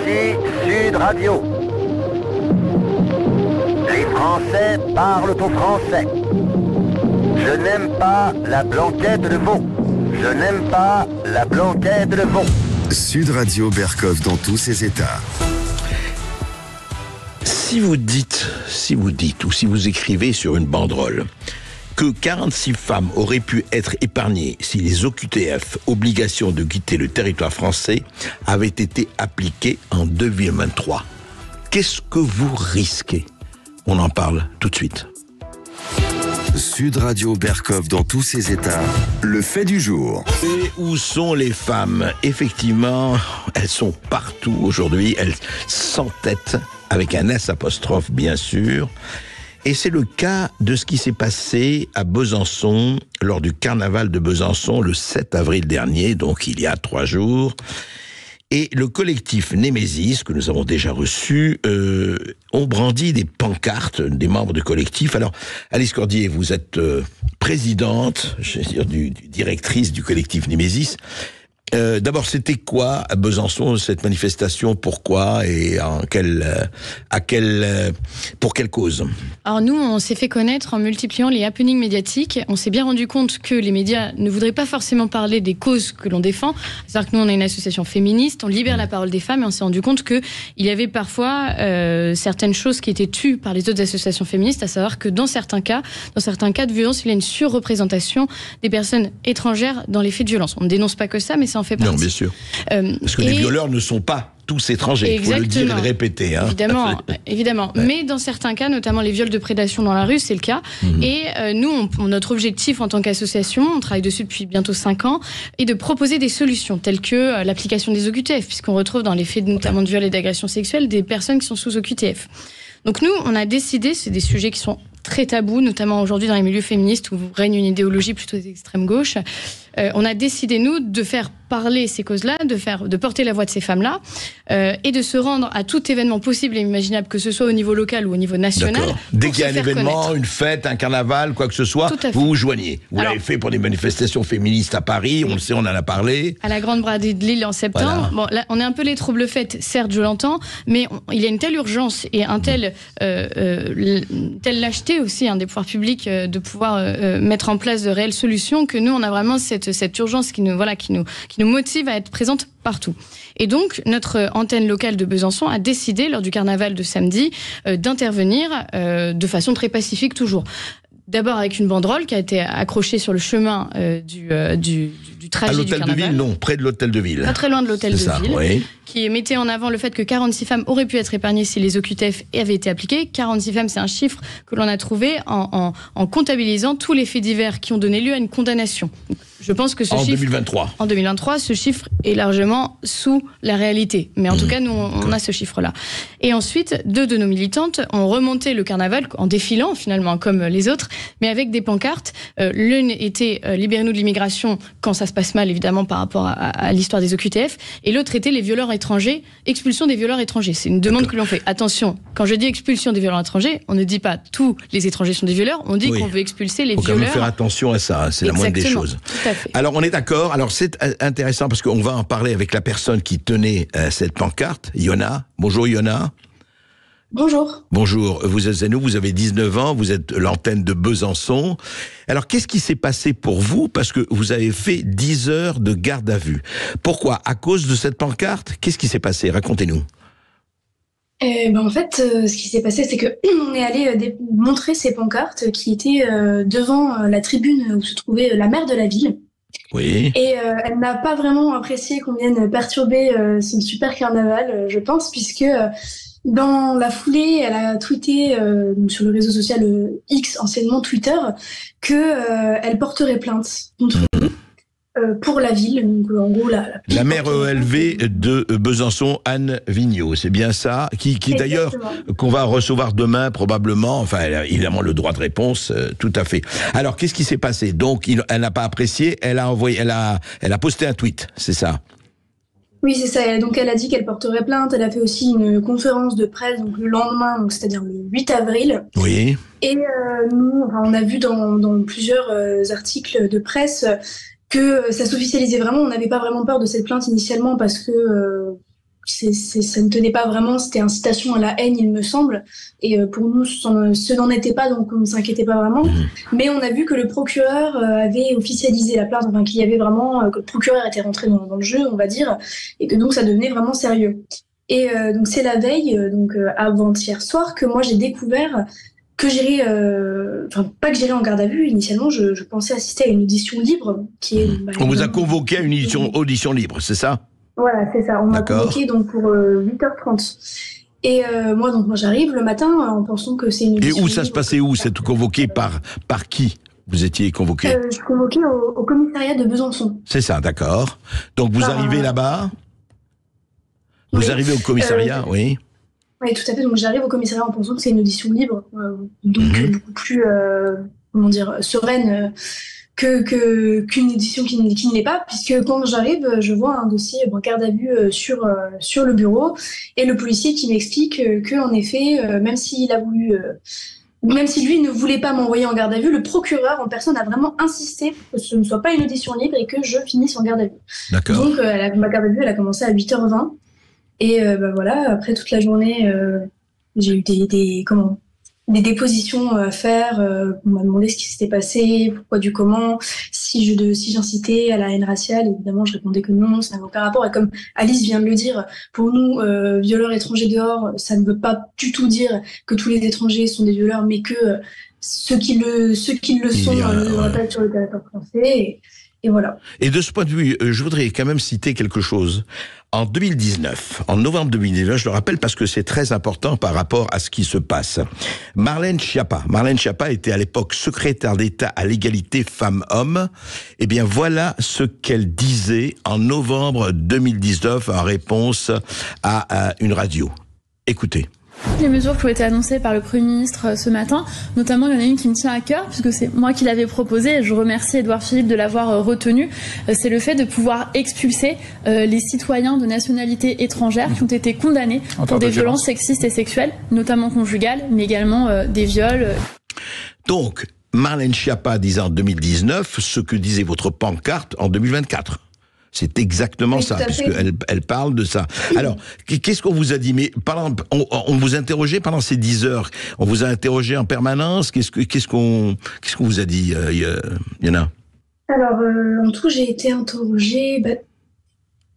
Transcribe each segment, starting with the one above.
Ici Sud Radio. Les Français parlent au français. Je n'aime pas la blanquette de veau. Je n'aime pas la blanquette de veau. Sud Radio Berkov dans tous ses états. Si vous dites ou si vous écrivez sur une banderole que 46 femmes auraient pu être épargnées si les OQTF, obligation de quitter le territoire français, avaient été appliquées en 2023, qu'est-ce que vous risquez ? On en parle tout de suite. Sud Radio Berkov dans tous ses états, le fait du jour. Et où sont les femmes ? Effectivement, elles sont partout aujourd'hui, elles s'entêtent, avec un S apostrophe bien sûr. Et c'est le cas de ce qui s'est passé à Besançon, lors du carnaval de Besançon, le 7 avril dernier, donc il y a 3 jours. Et le collectif Némésis, que nous avons déjà reçu, ont brandi des pancartes, des membres du collectif. Alors, Alice Cordier, vous êtes présidente, je veux dire, directrice du collectif Némésis. D'abord, c'était quoi à Besançon, cette manifestation ? Pourquoi et pour quelle cause ? Alors nous, on s'est fait connaître en multipliant les happenings médiatiques. On s'est bien rendu compte que les médias ne voudraient pas forcément parler des causes que l'on défend. C'est-à-dire que nous, on est une association féministe, on libère la parole des femmes et on s'est rendu compte qu'il y avait parfois certaines choses qui étaient tues par les autres associations féministes, à savoir que dans certains cas de violence, il y a une surreprésentation des personnes étrangères dans les faits de violence. On ne dénonce pas que ça, mais ça en fait partie. Non, bien sûr. Parce que les violeurs ne sont pas tous étrangers, il faut le dire et le répéter. Hein. Évidemment. Ouais. Mais dans certains cas, notamment les viols de prédation dans la rue, c'est le cas. Et nous, notre objectif en tant qu'association, on travaille dessus depuis bientôt 5 ans, est de proposer des solutions telles que l'application des OQTF, puisqu'on retrouve dans les faits notamment de viol et d'agression sexuelle des personnes qui sont sous OQTF. Donc nous, on a décidé, c'est des sujets qui sont très tabous, notamment aujourd'hui dans les milieux féministes où règne une idéologie plutôt d'extrême gauche. On a décidé, nous, de faire parler ces causes-là, de porter la voix de ces femmes-là, et de se rendre à tout événement possible et imaginable, que ce soit au niveau local ou au niveau national. D'accord. Dès qu'il y a un événement, une fête, un carnaval, quoi que ce soit, vous vous joignez. Vous l'avez fait pour des manifestations féministes à Paris, on le sait, on en a parlé. À la Grande Braderie de Lille en septembre. Voilà. Bon, là, on est un peu les troubles-fêtes, certes, je l'entends, mais il y a une telle urgence et une telle lâcheté aussi des pouvoirs publics de pouvoir mettre en place de réelles solutions que nous, on a vraiment cette urgence qui nous motive à être présente partout. Et donc, notre antenne locale de Besançon a décidé, lors du carnaval de samedi, d'intervenir de façon très pacifique toujours. D'abord avec une banderole qui a été accrochée sur le chemin du trajet du carnaval. À l'hôtel de ville, non, près de l'hôtel de ville. Pas très loin de l'hôtel de ville, oui. Qui mettait en avant le fait que 46 femmes auraient pu être épargnées si les OQTF avaient été appliquées. 46 femmes, c'est un chiffre que l'on a trouvé en comptabilisant tous les faits divers qui ont donné lieu à une condamnation. Je pense que ce chiffre... 2023. En 2023, ce chiffre est largement sous la réalité. Mais en tout cas, nous, on a ce chiffre-là. Et ensuite, 2 de nos militantes ont remonté le carnaval en défilant, finalement, comme les autres, mais avec des pancartes. L'une était « Libérez-nous de l'immigration » quand ça se passe mal, évidemment, par rapport à l'histoire des OQTF. Et l'autre était « Les violeurs étrangers », expulsion des violeurs étrangers. C'est une demande que l'on fait. Attention, quand je dis expulsion des violeurs étrangers, on ne dit pas tous les étrangers sont des violeurs, on dit qu'on veut expulser les violeurs. Il faut quand même faire attention à ça, c'est la moindre des choses. Tout à fait. Alors on est d'accord, alors c'est intéressant parce qu'on va en parler avec la personne qui tenait cette pancarte, Yona. Bonjour Yona. Bonjour. Bonjour, vous êtes à nous, vous avez 19 ans, vous êtes l'antenne de Besançon. Alors qu'est-ce qui s'est passé pour vous ? Parce que vous avez fait 10 heures de garde à vue. Pourquoi ? À cause de cette pancarte ? Qu'est-ce qui s'est passé ? Racontez-nous. En fait, ce qui s'est passé, c'est que on est allé montrer ces pancartes qui étaient devant la tribune où se trouvait la maire de la ville. Oui. Et elle n'a pas vraiment apprécié qu'on vienne perturber son super carnaval, je pense, puisque dans la foulée, elle a tweeté sur le réseau social X, anciennement Twitter, que elle porterait plainte contre nous. Pour la ville, donc en gros la maire ELV de Besançon, Anne Vigneault, c'est bien ça, qui d'ailleurs qu'on va recevoir demain probablement, enfin elle a évidemment le droit de réponse, tout à fait. Alors qu'est-ce qui s'est passé ? Donc elle n'a pas apprécié, elle a posté un tweet, c'est ça ? Oui, c'est ça. Donc elle a dit qu'elle porterait plainte. Elle a fait aussi une conférence de presse donc le lendemain, donc c'est-à-dire le 8 avril. Oui. Et nous, on a vu dans plusieurs articles de presse que ça s'officialisait vraiment. On n'avait pas vraiment peur de cette plainte initialement parce que ça ne tenait pas vraiment, c'était incitation à la haine, il me semble. Et pour nous, ce n'en était pas, donc on ne s'inquiétait pas vraiment. Mais on a vu que le procureur avait officialisé la plainte, enfin qu'il y avait vraiment, que le procureur était rentré dans le jeu, on va dire, et que donc ça devenait vraiment sérieux. Et donc c'est la veille, avant-hier soir, que moi j'ai découvert que j'irais, pas que j'irais en garde à vue. Initialement, je pensais assister à une audition libre qui est. On vous a convoqué à une audition libre, c'est ça? Voilà, c'est ça. On m'a convoqué donc pour 8h30. Et moi j'arrive le matin en pensant que c'est une audition. Et où ça se passait où? C'est convoqué par qui? Vous étiez convoqué? Je suis convoquée au commissariat de Besançon. C'est ça, d'accord. Donc vous arrivez là-bas. Vous arrivez au commissariat, oui. Oui, tout à fait. Donc j'arrive au commissariat en pensant que c'est une audition libre, beaucoup plus, sereine qu'une audition qui ne l'est pas, puisque quand j'arrive, je vois un dossier garde à vue sur le bureau, et le policier qui m'explique que en effet, même si lui ne voulait pas m'envoyer en garde à vue, le procureur en personne a vraiment insisté pour que ce ne soit pas une audition libre et que je finisse en garde à vue. D'accord. Donc ma garde à vue, elle a commencé à 8h20. Et voilà, après toute la journée, j'ai eu des dépositions à faire. On m'a demandé ce qui s'était passé, pourquoi du comment, si j'incitais à la haine raciale. Évidemment, je répondais que non, ça n'avait aucun rapport. Et comme Alice vient de le dire, pour nous, violeurs étrangers dehors, ça ne veut pas du tout dire que tous les étrangers sont des violeurs, mais que ceux qui le sont ne devraient pas être sur le territoire français. Et voilà. Et de ce point de vue, je voudrais quand même citer quelque chose. En 2019, en novembre 2019, je le rappelle parce que c'est très important par rapport à ce qui se passe. Marlène Schiappa était à l'époque secrétaire d'État à l'égalité femmes-hommes. Eh bien, voilà ce qu'elle disait en novembre 2019 en réponse à une radio. Écoutez. Les mesures qui ont été annoncées par le Premier ministre ce matin, notamment il y en a une qui me tient à cœur, puisque c'est moi qui l'avais proposée, et je remercie Édouard Philippe de l'avoir retenue, c'est le fait de pouvoir expulser les citoyens de nationalité étrangère qui ont été condamnés pour des violences sexistes et sexuelles, notamment conjugales, mais également des viols. Donc, Marlène Schiappa disait en 2019 ce que disait votre pancarte en 2024. C'est exactement ça, puisqu'elle parle de ça. Alors, qu'est-ce qu'on vous a dit? Mais on vous interrogeait pendant ces 10 heures. On vous a interrogé en permanence. Qu'est-ce qu'on vous a dit, Yana? Alors, en tout, j'ai été interrogée,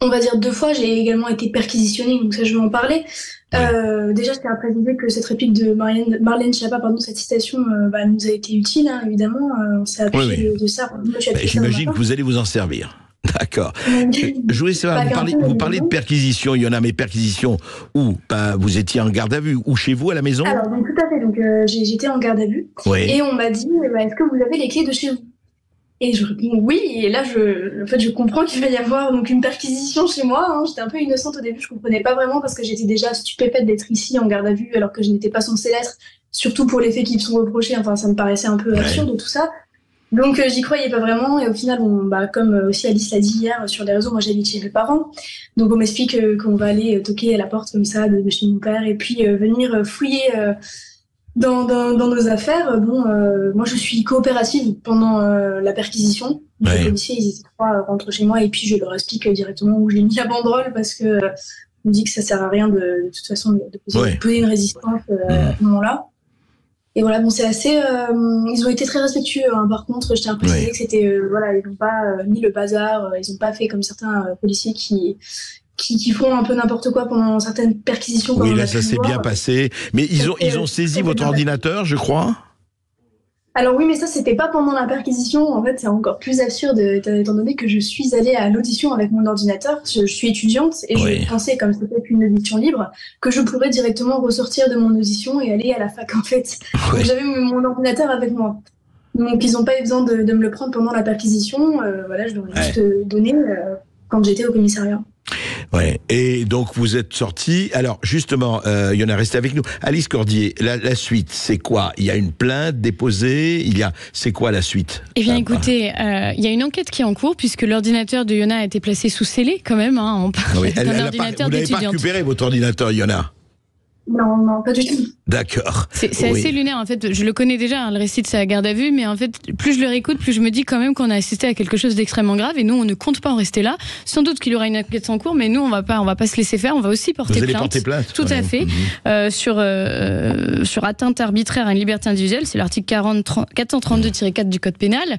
on va dire 2 fois. J'ai également été perquisitionnée, donc ça, je vais en parler. Déjà, je tiens à préciser que cette réplique de Marlène Schiappa, cette citation, nous a été utile, hein, évidemment. On s'est appuyé de ça. J'imagine que vous allez vous en servir. D'accord. Je voulais savoir, vous parlez de perquisition, il y en a, mais perquisitions où? Vous étiez en garde à vue, ou chez vous, à la maison? Alors, donc, tout à fait. Donc, j'étais en garde à vue. Oui. Et on m'a dit, est-ce que vous avez les clés de chez vous? Et je réponds oui. Et là, je comprends qu'il va y avoir donc une perquisition chez moi. Hein. J'étais un peu innocente au début, je comprenais pas vraiment parce que j'étais déjà stupéfaite d'être ici en garde à vue alors que je n'étais pas censée l'être, surtout pour les faits qui me sont reprochés. Enfin, ça me paraissait un peu absurde tout ça. Donc j'y croyais pas vraiment, et au final, comme aussi Alice l'a dit hier sur les réseaux, moi j'habite chez mes parents, donc on m'explique qu'on va aller toquer à la porte comme ça de chez mon père et puis venir fouiller dans nos affaires. Moi je suis coopérative pendant la perquisition. Les policiers ils étaient 3 rentrent chez moi et puis je leur explique directement où j'ai mis la banderole parce que on me dit que ça sert à rien de toute façon de poser une résistance à ce moment-là. Et voilà, c'est assez. Ils ont été très respectueux. Hein. Par contre, je tiens à préciser que c'était, ils n'ont pas mis le bazar. Ils n'ont pas fait comme certains policiers qui font un peu n'importe quoi pendant certaines perquisitions. Oui, là, ça s'est bien passé. Mais ils ont saisi votre ordinateur, je crois. Alors oui, mais ça, c'était pas pendant la perquisition. En fait, c'est encore plus absurde, étant donné que je suis allée à l'audition avec mon ordinateur. Je suis étudiante et je pensais, comme c'était une audition libre, que je pourrais directement ressortir de mon audition et aller à la fac, en fait. Donc, j'avais mon ordinateur avec moi. Donc, ils n'ont pas eu besoin de me le prendre pendant la perquisition. Je leur ai juste donné quand j'étais au commissariat. Ouais. Et donc vous êtes sorti. Alors justement, il y en a resté avec nous. Alice Cordier, la suite, c'est quoi? Il y a une plainte déposée. C'est quoi la suite? Eh bien, écoutez, il y a une enquête qui est en cours puisque l'ordinateur de Yona a été placé sous scellé quand même. Hein, vous n'avez pas récupéré votre ordinateur, Yona? Non, pas du tout. D'accord. C'est assez lunaire, en fait. Je le connais déjà, le récit de sa garde à vue, mais en fait, plus je le réécoute, plus je me dis quand même qu'on a assisté à quelque chose d'extrêmement grave, et nous, on ne compte pas en rester là. Sans doute qu'il y aura une enquête en cours, mais nous, on va pas se laisser faire, on va aussi porter plainte. Vous allez porter plainte? Tout à fait. Sur atteinte arbitraire à une liberté individuelle, c'est l'article 432-4 du Code pénal,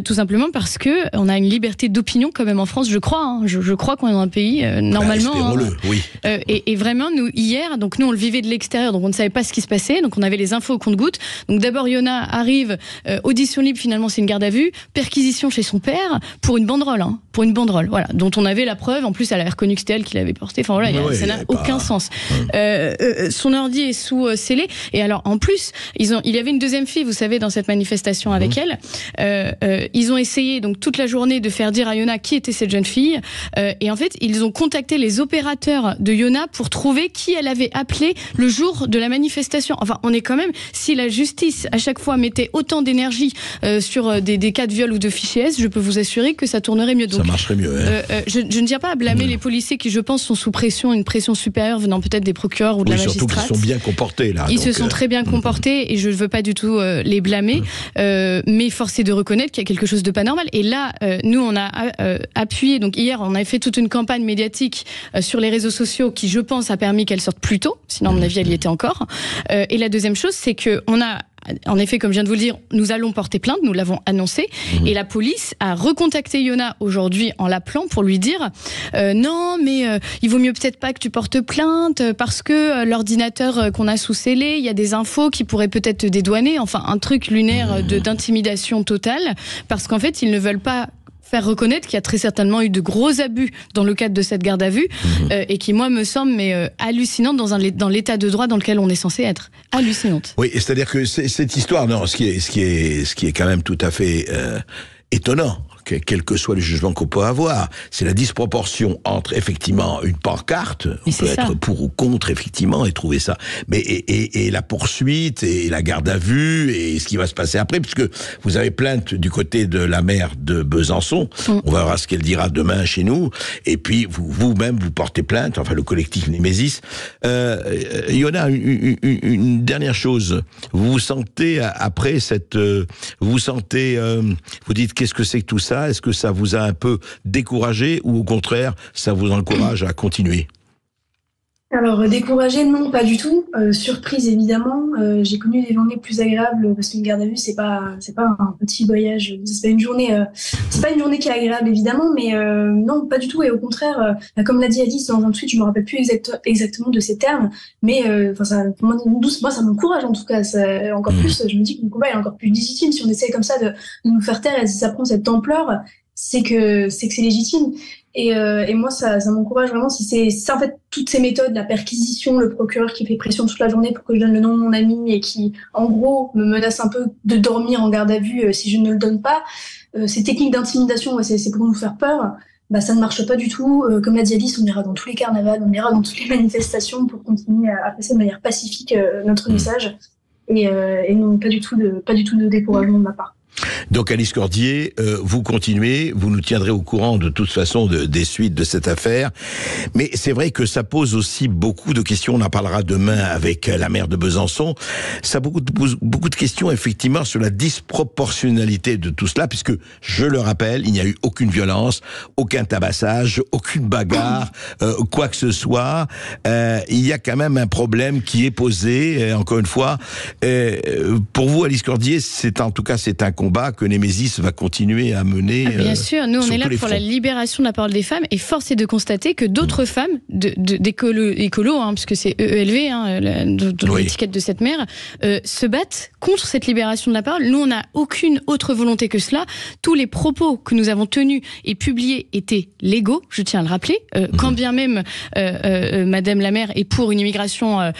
tout simplement parce que on a une liberté d'opinion quand même en France, je crois. Hein. Je crois qu'on est dans un pays, normalement. Espérons-le, oui. Et vraiment, nous, hier, donc nous, on le vivait de l'extérieur, donc on ne savait pas ce qui se passait, donc on avait les infos au compte-gouttes. Donc d'abord, Yona arrive, audition libre, finalement c'est une garde à vue, perquisition chez son père pour une banderole, voilà, dont on avait la preuve. En plus, elle avait reconnu que c'était elle qui l'avait portée. Enfin voilà, ça n'a aucun sens. Son ordi est sous scellé. Et alors, en plus, il y avait une deuxième fille, vous savez, dans cette manifestation avec elle. Ils ont essayé donc toute la journée de faire dire à Yona qui était cette jeune fille. Et en fait, ils ont contacté les opérateurs de Yona pour trouver qui elle avait appelé le jour de la manifestation. Enfin, on est quand même, si la justice à chaque fois mettait autant d'énergie sur des cas de viol ou de fichiers S, je peux vous assurer que ça tournerait mieux. Donc, ça marcherait mieux. Je ne tiens pas à blâmer les policiers qui, je pense, sont sous pression, une pression supérieure venant peut-être des procureurs ou de la magistrate. Surtout qu'ils sont bien comportés là. Ils se sont très bien comportés et je ne veux pas du tout les blâmer, mais force est de reconnaître qu'il y a quelque chose de pas normal. Et là, nous, on a appuyé. Donc hier, on avait fait toute une campagne médiatique sur les réseaux sociaux qui, je pense, a permis qu'elle sorte plus tôt. Sinon, à mon avis, elle y était encore. Et la deuxième chose, c'est que on a, en effet, comme je viens de vous le dire, nous allons porter plainte, nous l'avons annoncé, et la police a recontacté Yona aujourd'hui en l'appelant pour lui dire non, mais il vaut mieux peut-être pas que tu portes plainte parce que l'ordinateur qu'on a sous scellé, il y a des infos qui pourraient peut-être te dédouaner, enfin un truc lunaire d'intimidation totale, parce qu'en fait, ils ne veulent pas faire reconnaître qu'il y a très certainement eu de gros abus dans le cadre de cette garde à vue et qui, moi, me semble hallucinante dans l'état de droit dans lequel on est censé être. Hallucinante. Oui, c'est-à-dire que cette histoire, non, ce qui est quand même tout à fait étonnant, quel que soit le jugement qu'on peut avoir, c'est la disproportion entre effectivement une pancarte, on peut être pour ou contre effectivement et trouver ça, mais et la poursuite et la garde à vue et ce qui va se passer après, puisque vous avez plainte du côté de la maire de Besançon, on verra ce qu'elle dira demain chez nous, et puis vous-même vous portez plainte, enfin le collectif Némésis. Yona, une dernière chose, vous vous sentez après vous dites qu'est-ce que c'est que tout ça? Est-ce que ça vous a un peu découragé ou au contraire, ça vous encourage à continuer? Alors, découragée, non, pas du tout. Surprise, évidemment. J'ai connu des journées plus agréables parce qu'une garde à vue, c'est pas un petit voyage. C'est pas une journée qui est agréable, évidemment, mais non, pas du tout. Et au contraire, comme l'a dit Alice dans un tweet, je me rappelle plus exactement de ces termes, mais moi, ça m'encourage en tout cas. Encore plus, je me dis que mon combat est encore plus légitime. Si on essaie comme ça de nous faire taire et si ça prend cette ampleur, c'est que c'est légitime. Et moi, ça m'encourage vraiment. Si c'est en fait toutes ces méthodes, la perquisition, le procureur qui fait pression toute la journée pour que je donne le nom de mon ami et qui, en gros, me menace un peu de dormir en garde à vue si je ne le donne pas. Ces techniques d'intimidation, c'est pour nous faire peur. Bah, ça ne marche pas du tout. Comme l'a dit Alice, on ira dans tous les carnavals, on ira dans toutes les manifestations pour continuer à passer de manière pacifique notre message. Et non, pas du tout de découragement de ma part. Donc Alice Cordier, vous continuez, vous nous tiendrez au courant de toute façon des suites de cette affaire. Mais c'est vrai que ça pose aussi beaucoup de questions. On en parlera demain avec la maire de Besançon. Ça pose beaucoup de questions effectivement sur la disproportionnalité de tout cela, puisque je le rappelle, il n'y a eu aucune violence, aucun tabassage, aucune bagarre, quoi que ce soit. Il y a quand même un problème qui est posé. Encore une fois, pour vous, Alice Cordier, c'est un combat que Némésis va continuer à mener. Bien sûr, nous on est là pour la libération de la parole des femmes, et force est de constater que d'autres femmes, d'écolos, puisque c'est EELV, dans l'étiquette de cette mère, se battent contre cette libération de la parole. Nous on n'a aucune autre volonté que cela. Tous les propos que nous avons tenus et publiés étaient légaux, je tiens à le rappeler, quand bien même Madame la maire est pour une immigration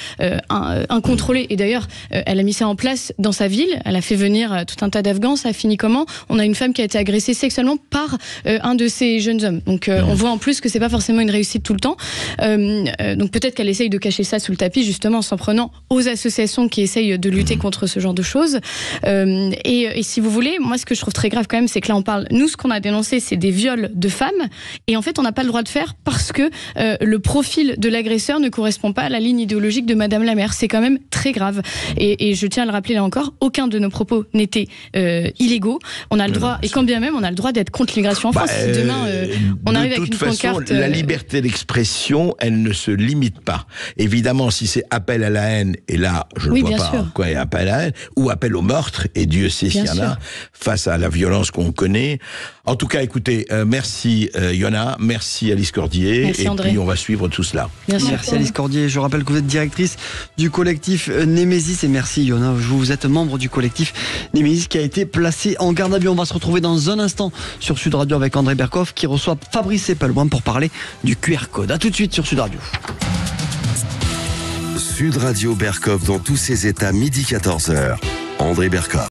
incontrôlée, et d'ailleurs elle a mis ça en place dans sa ville, elle a fait venir tout un tas d'Afghans ça a fini comment? On a une femme qui a été agressée sexuellement par un de ces jeunes hommes. Donc on voit en plus que c'est pas forcément une réussite tout le temps. Donc peut-être qu'elle essaye de cacher ça sous le tapis, justement en s'en prenant aux associations qui essayent de lutter contre ce genre de choses. Et si vous voulez, moi ce que je trouve très grave quand même, c'est que là on parle, nous ce qu'on a dénoncé, c'est des viols de femmes, et en fait on n'a pas le droit de faire parce que le profil de l'agresseur ne correspond pas à la ligne idéologique de Madame la maire. C'est quand même très grave. Et je tiens à le rappeler là encore, aucun de nos propos n'était illégaux. On a le droit, et quand bien même, on a le droit d'être contre l'immigration en France. Si demain, on arrive avec une pancarte... De toute façon, la liberté d'expression, elle ne se limite pas. Évidemment, si c'est appel à la haine, et là, je ne vois pas quoi est appel à la haine, ou appel au meurtre, et Dieu sait s'il y en a, face à la violence qu'on connaît. En tout cas, écoutez, merci Yona, merci Alice Cordier, merci et André. Puis on va suivre tout cela. Merci Alice Cordier. Je rappelle que vous êtes directrice du collectif Némésis, et merci Yona, vous êtes membre du collectif Némésis qui a été placé en garde à vue. On va se retrouver dans un instant sur Sud Radio avec André Berkoff qui reçoit Fabrice Eppelbaum pour parler du QR code. A tout de suite sur Sud Radio. Sud Radio Berkoff dans tous ses états, midi 14h. André Berkoff.